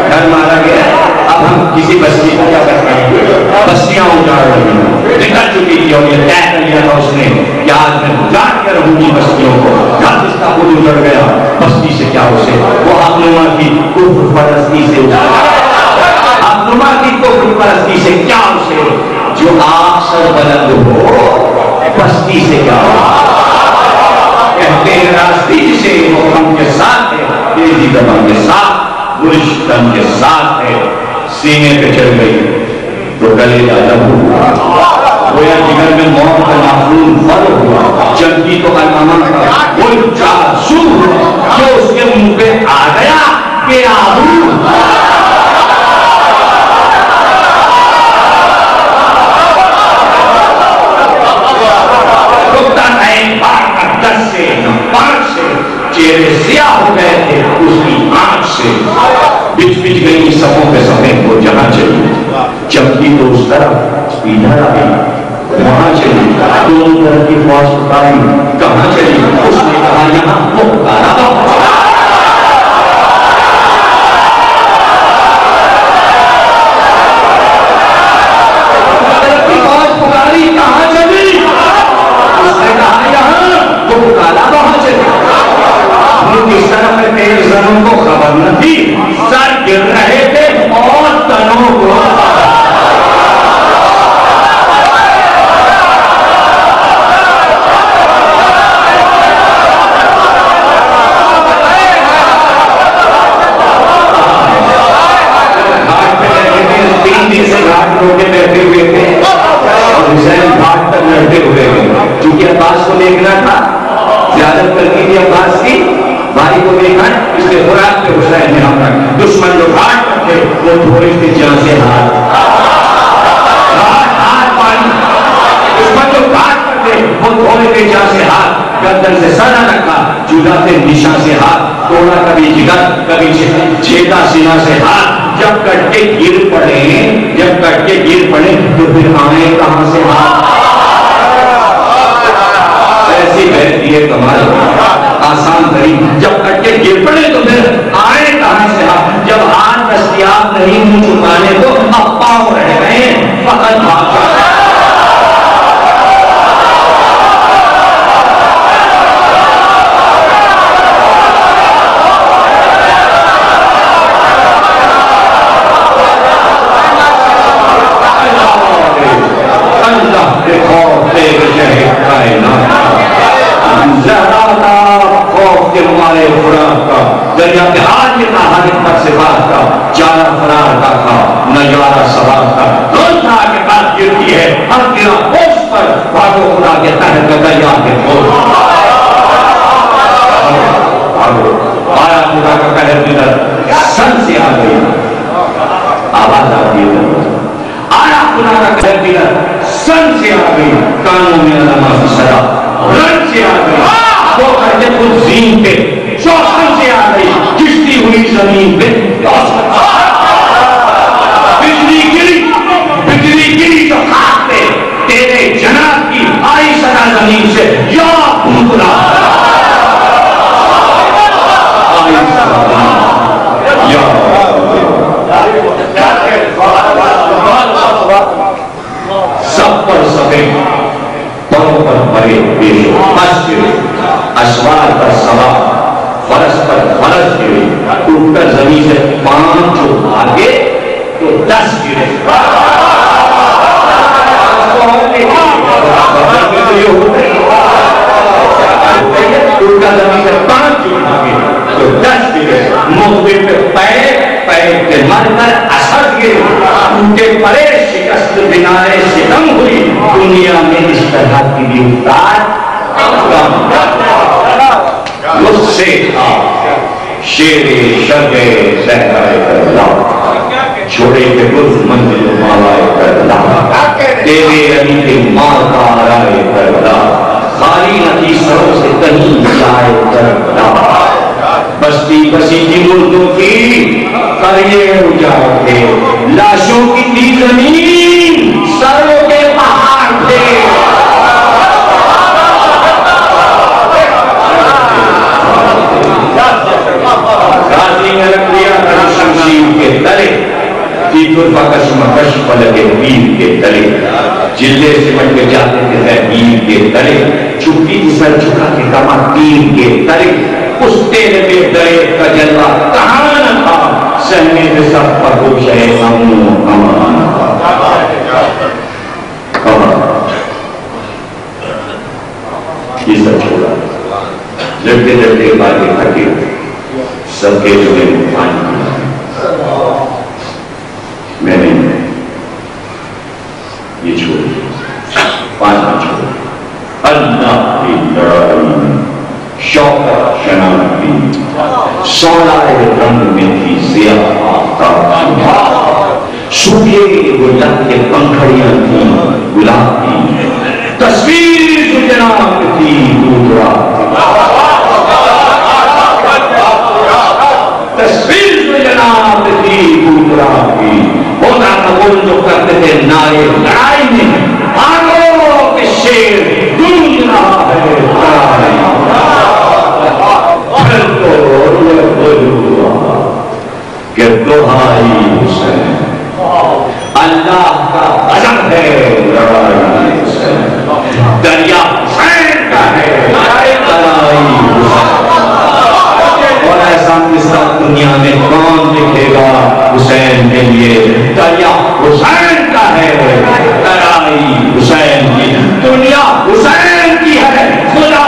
گھر مارا گیا اب ہم کسی بستی کو کیا کرتے ہیں بستیاں اجاڑ رہی ہیں نکل چکی تھی اور یہ طے کر لیا تھا اس نے کہ آج میں اجاڑ کے رہوں گی بستیوں کو گھر جس کا خود اجڑ گیا بستی سے کیا اسے وہ آبنما کی کفر پرستی سے آبنما کی کفر پرستی سے کیا اسے جو آپ سر بلند ہو بستی سے کیا کہتے ہیں راستی جسے وہ ہم کے ساتھ ہے تیزی دبان کے ساتھ برش تن کے ساتھ ہے سینے پہ چڑھ گئی تو گلے جاتا ہوا گویا جگر میں موت کا معقول فرق ہوا جنگی تو علامہ کا وہ جاسور جو اس کے منہ پہ آ گیا کہ آبو چہرے سیاہ ہو گئے تھے اس کی آنکھ سے بچ بچ گئی سبوں پہ سفید کو جہاں چلی چمکی تو اس طرف ادھر آ گئی وہاں چلی دونوں طرح کی فوج پکاری کہاں چلی اس نے کہا یہاں پکارا اس طرف میں تیز زنوں کو خبر نہ تھی سر گر رہے تھے اور تنوں کو گھاٹ پہ لگے تھے 3 دن سے گھاٹ روکے بیٹھے ہوئے تھے اور حسین گھاٹ تک لڑتے ہوئے چونکہ عباس کو دیکھنا تھا زیادت کرتی تھی عباس کی بھائی کو دیکھا اس کے خوراک پہ حسین نے حملہ کیا دشمن جو گھاٹ پر تھے وہ تھوڑی سی جان سے ہاتھ پانی دشمن جو گھاٹ پر تھے وہ تھوڑی سی جان سے ہاتھ گردن سے سر نہ رکھا جدا تھے نشان سے ہاتھ توڑا کبھی جگر کبھی چھیدا سینہ سے ہاتھ جب کٹ کے گر پڑے تو پھر آئے کہاں سے ہاتھ ایسی بہتی ہے کمال آسان ترین جب کٹ کے گر پڑے تو پھر آئے کہاں سے ہاتھ جب ہاتھ دستیاب نہیں منہ چھپانے تو اب پاؤں رہ گئے فقط ہاتھ سن سے آ گئی کانوں میں علامہ کی صدا رن سے آ گئی وہ کرتے خود زین پہ چوسن سے آ گئی کشتی ہوئی زمین پہ بجلی گری تو خاک پہ تیرے جناب کی آئی صدا زمین سے یا بھوکلا آئی صدا یا سب پر سفید پروں پر بڑے بیش بس گرے اسوار پر سوار فرس پر فرس گرے اٹھ کر زمین سے 5 جو آگے تو 10 گرے اٹھ کر زمین سے 5 جو آگے تو 10 گرے موقع پہ پیر کے مر کر اثر گرے ٹوٹے پڑے شکست بنائے ستم ہوئی دنیا میں اس طرح کی بھی افتاد مجھ سے تھا شیر شرے زہرائے کرلا چھوڑے کے روز منزل مالائے کرلا تیرے علی کے مال کا رائے کرلا خالی نتی سروں سے کہیں جائے کرلا بستی بسیجی مردوں کی کریے اجاڑ تھے لاشوں کی تھی زمین سروں کے پہاڑ تھے غازی نے رکھ دیا شمشیر کے تلے طرفہ کشمکش پلکے پیر کے تلے جلے سمٹ کے جاتے تھے پیر کے تلے چھپی کی سر جھکا کے کما تیر کے تلے اس تیرے بے درے کا جلوہ کہاں نہ تھا سہنے سے سب پر ہو شہے امن و امان یہ سب چھوڑا لڑتے لڑتے باقی تھکے سب کے جو میں پانی میں نے یہ چھوڑ پانچ چھوڑ اللہ کی لڑائی شوقت شناختی سولائے رنگ میں تھی سیاہ آفتاب سوکھے گلاب کے پنکھڑیاں تھیں گلاب کی تصویر جو جناب تھی دوسرا تصویر جو جناب تھی دوسرا کی ہونا قبول جو کرتے تھے نعرے لڑائی میں آگوں کے شیر گونج رہا ہے لڑائی کہ دہائی حسین اللہ کا غضب ہے لڑائی حسین دریا حسین کا ہے لڑائی حسین اور ایسا مثال دنیا میں کون دکھے گا حسین کے لیے دریا حسین کا ہے لڑائی حسین کی دنیا حسین کی ہے خدا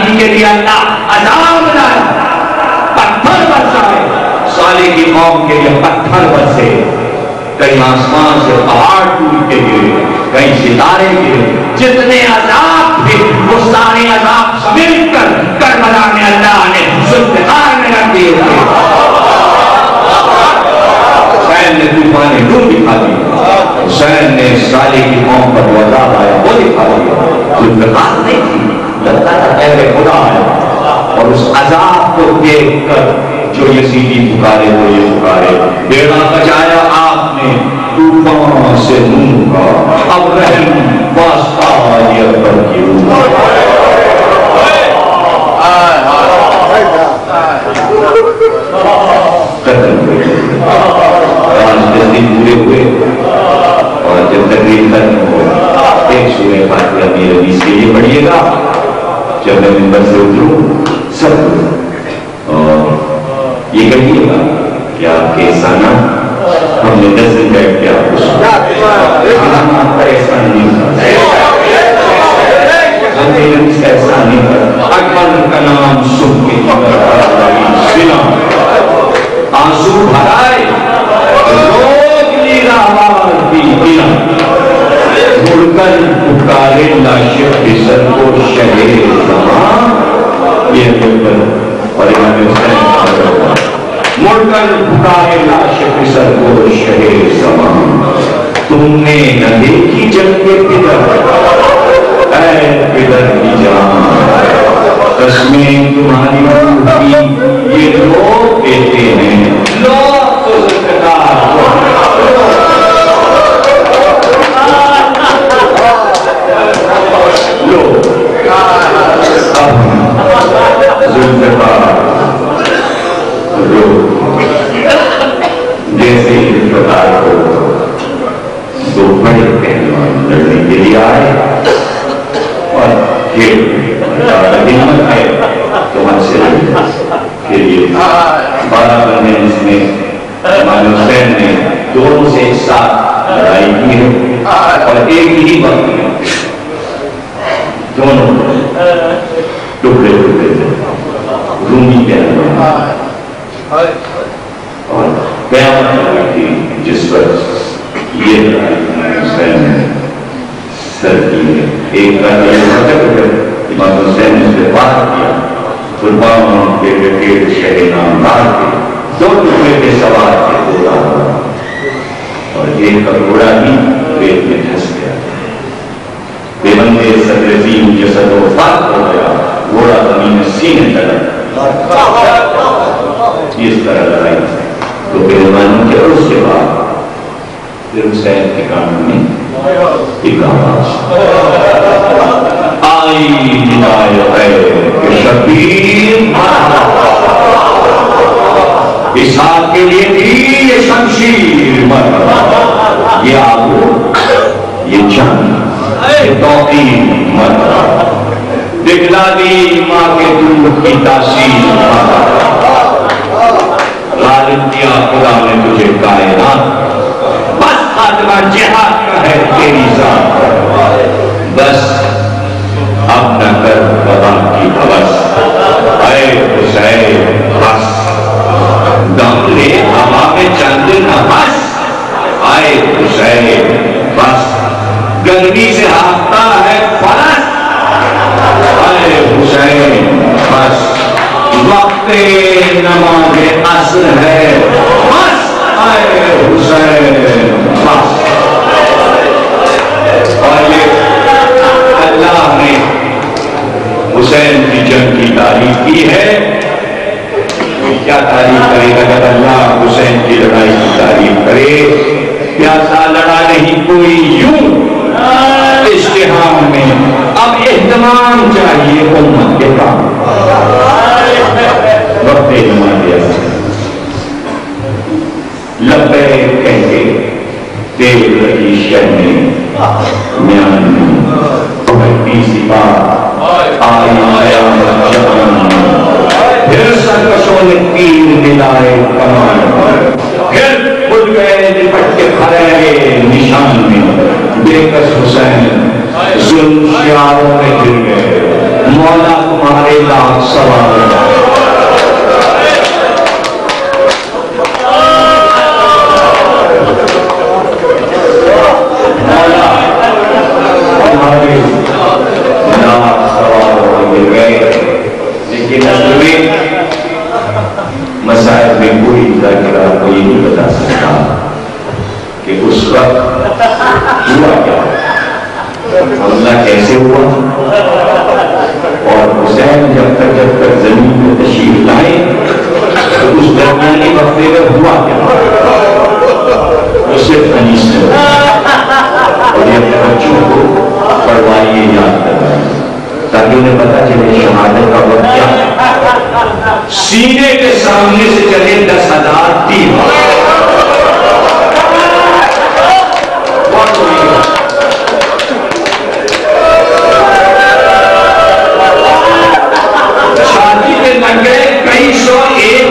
کے لیے اللہ عذاب لایا پتھر برسائے صالح کی قوم کے لیے پتھر برسے کہیں آسمان سے پہاڑ ٹوٹ کے گرے کہیں ستارے گرے جتنے عذاب تھے وہ سارے عذاب سمیٹ کر کربلا میں اللہ نے ذوالفقار میں رکھ دیے تھے حسین نے طوفان نور دکھا دیا حسین نے صالح کی قوم پر وہ عذاب آیا وہ دکھا دیا ذوالفقار نہیں تھی لگتا تھا پہلے خدا ہے اور اس عذاب کو دیکھ کر جو یزیدی پکارے وہ یہ پکارے بیڑا بچایا آپ نے طوفان سے نور کا اب رحم واسطہ یہ پر کیوں قتل ہوئے آج 10 دن پورے ہوئے اور جب تقریب ختم ہو ایک سورہ فاتحہ میرے حدیث کے لیے پڑھیے گا جب میں منبر سے اتروں سب اور یہ کہیے گا کہ آپ کے سانہ ہم نے 10 دن بیٹھ کے آپ کو آپ کا ایسا نہیں ایسا نہیں کرتا اکبر کا نام سن کے آنسو بھرائے روک لی راہ کی بنا مڑ کر پکارے لاش فسر کو شہر زمان یہ بالکل اور امام حسین مڑ کر پکارے لاش فسر کو شہر زمان تم نے نہ دیکھی جنگ کے پدر اے پدر کی جان قسمیں تمہاری روح کی یہ لوگ کہتے ہیں لوگ تو ذلفقار لوگ ذلفقار لوگ جیسے ہی ذلفقار کو دو بڑے پہلوان لڑنے کے لیے آئے اور پھر ہمت ہے تو ہم سے کے لیے 12 بندے اس میں امام حسین نے دونوں سے ایک ساتھ لڑائی کی ہے اور ایک ہی وقت میں دونوں ٹکڑے ٹکڑے تھے رومی پہلوان اور قیامت لگی تھی جس پر یہ لڑائی حسین نے سر کی ہے ایک کا امام حسین نے اسے پار کیا قربان کے وکیل شہ نام مار کے 2 ٹکڑے کے سوار کے گھوڑا اور ایک کا گھوڑا ہی ریت میں دھس گیا بے بندے صدرزین جسد و فات ہو گیا گھوڑا زمین میں سینے چلا اس طرح لڑائی تو پہلوانوں کے اور اس کے بعد پھر حسین کے کام میں ایک آواز آئی ہدایت ہے کہ شبیر اسحاق کے لیے بھی یہ شمشیر مر یہ آگو یہ جنگ یہ توقیر مر دکھلا دی ماں کے دودھ کی تاثیر غالب کیا خدا نے تجھے کائنات بس خاتمہ جہاد کا ہے تیری ذات بس اب نہ کر وبا کی ہوس اے حسین بس دم لے ہوا میں چند نہ بس اے حسین بس گرمی سے ہانپتا ہے فرس اے حسین بس وقت نماز عصر ہے بس اے حسین بس اور یہ اللہ نے حسین کی جنگ کی تعریف کی ہے کیا تعریف کرے گا جب اللہ حسین کی لڑائی کی تعریف کرے پیاسا لڑا نہیں کوئی یوں اشتہام میں اب اہتمام چاہیے امت کے کام وقت اہتمام دیا لبیک کہہ کے دیکھ رہی شہنے میان میں سپاہ آئی آیا جوان پھر سرکشوں نے تیر ملائے کمان پھر خود گئے لپٹ کے کھڑے نشان میں بے کس حسین ظلم شیاروں میں گر گئے مولا تمہارے لاکھ سوال مسائل میں کوئی ذاکرہ کو یہ نہیں بتا سکتا کہ اس وقت ہوا کیا حملہ کیسے ہوا اور حسین جب تک زمین میں تشریف لائے تو اس درمیانی وقت میں ہوا کیا وہ صرف انیس میں اور یہ بچوں کو پڑھوائیے یاد کروائیے تاکہ انہیں پتا چلے شہادت کا وقت کیا ہے سینے کے سامنے سے چلے 10,000 تیر چھاتی کے 101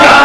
4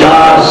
4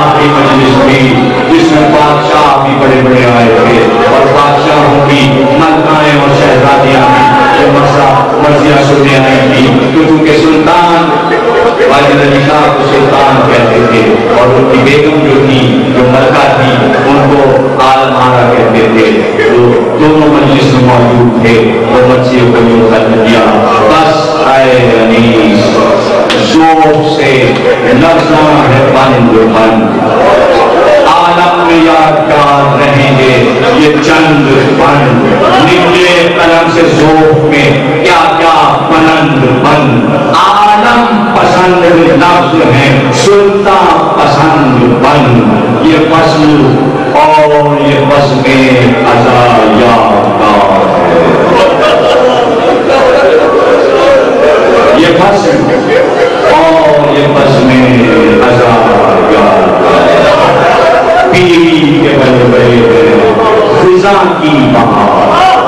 آخری مجلس تھی جس میں بادشاہ بھی بڑے بڑے آئے تھے اور بادشاہوں کی ملکائیں اور شہزادیاں جو مرضیاں سننے آئی تھی کیونکہ سلطان واجد علی شاہ کو سلطان کہتے تھے اور ان کی بیگم جو تھی جو ملکہ تھی ان کو عالم آرا کہتے تھے. تو دونوں مجلس میں موجود تھے اور بچیوں کو یوں ختم کیا بس اے انیس ذوق سے لفظاں ہے بند بند عالم میں یادگار رہیں گے یہ چند بند نکلے قلم سے ذوق میں کیا کیا بلند بند عالم پسند لفظ ہیں سلطان پسند بند یہ فصل اور یہ بزم ازا یادگار ہے یہ فصل اور یہ بزم ازا یادگار پیری کے بلبلے خزاں کی بہار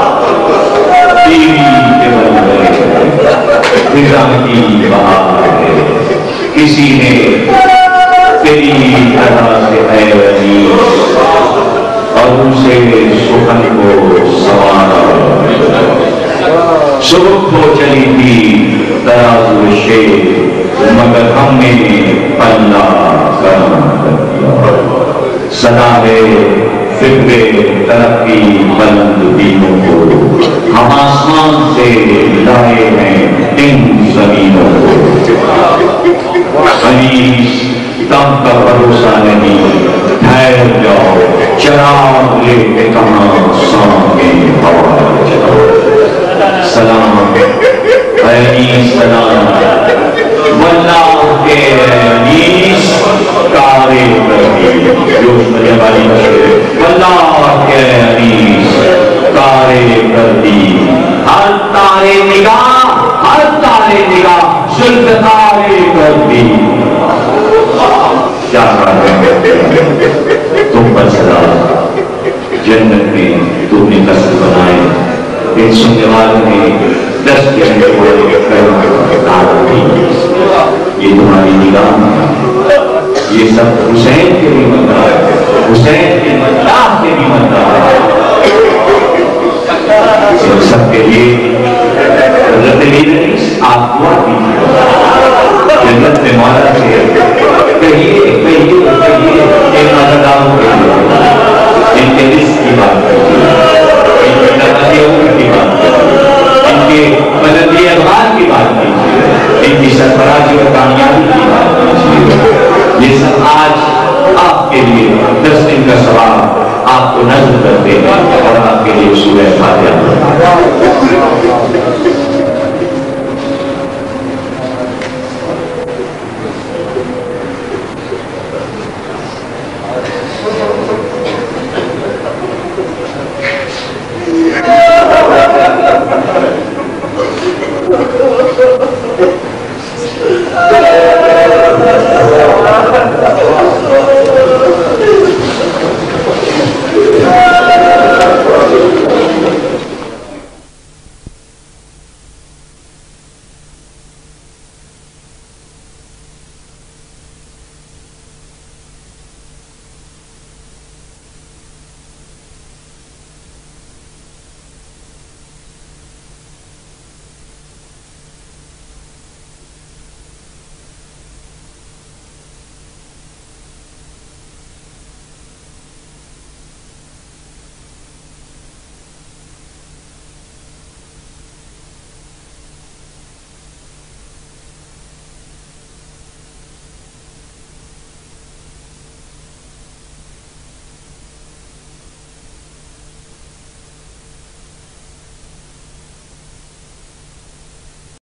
پیری کے بلبلے خزاں کی بہار کسی نے تیری طرح سے اے انیس اور اسے سخن کو سوارا صبح کو چلی تھی ترازو شیر مگر ہم نے پلہ کرم کر دیا صدا ہے فکر ترقی بلند دینوں کو ہم آسمان سے لائے ہیں ان زمینوں کو انیس تم کا بھروسہ نہیں ٹھہر جاؤ چراغ لے کے کہاں سامنے ہوا چلاؤ سلام اے انیس سلام واللہ کے انیس کارے کردی جوش مجھے والی واللہ کے انیس کارے کردی ہر تارے نگاہ سلطتارے کردی کیا تم پر صدا جنت میں تم نے قصد بنائے ان سننے والوں نے 10 گھنٹے یہ تمہاری نگاہ یہ سب حسین کے بھی مدعا ہے حسین کے مدعا کے بھی مدعا ہے سب کے لیے حضرت علی آپ دعا کیجیے جنت میں مولا سے کہیے ان مدداروں کے لیے ان کے رزق کی بات کیجیے ان کے نتیجوں کی بات کیجیے ان کے بلندی اخبار کی بات کیجیے ان کی سرفرازی اور کامیابی کی بات کیجیے یہ سب آج آپ کے لیے 10 دن کا ثواب آپ کو نظر کرتے ہیں اور آپ کے لیے سورہ فاتحہ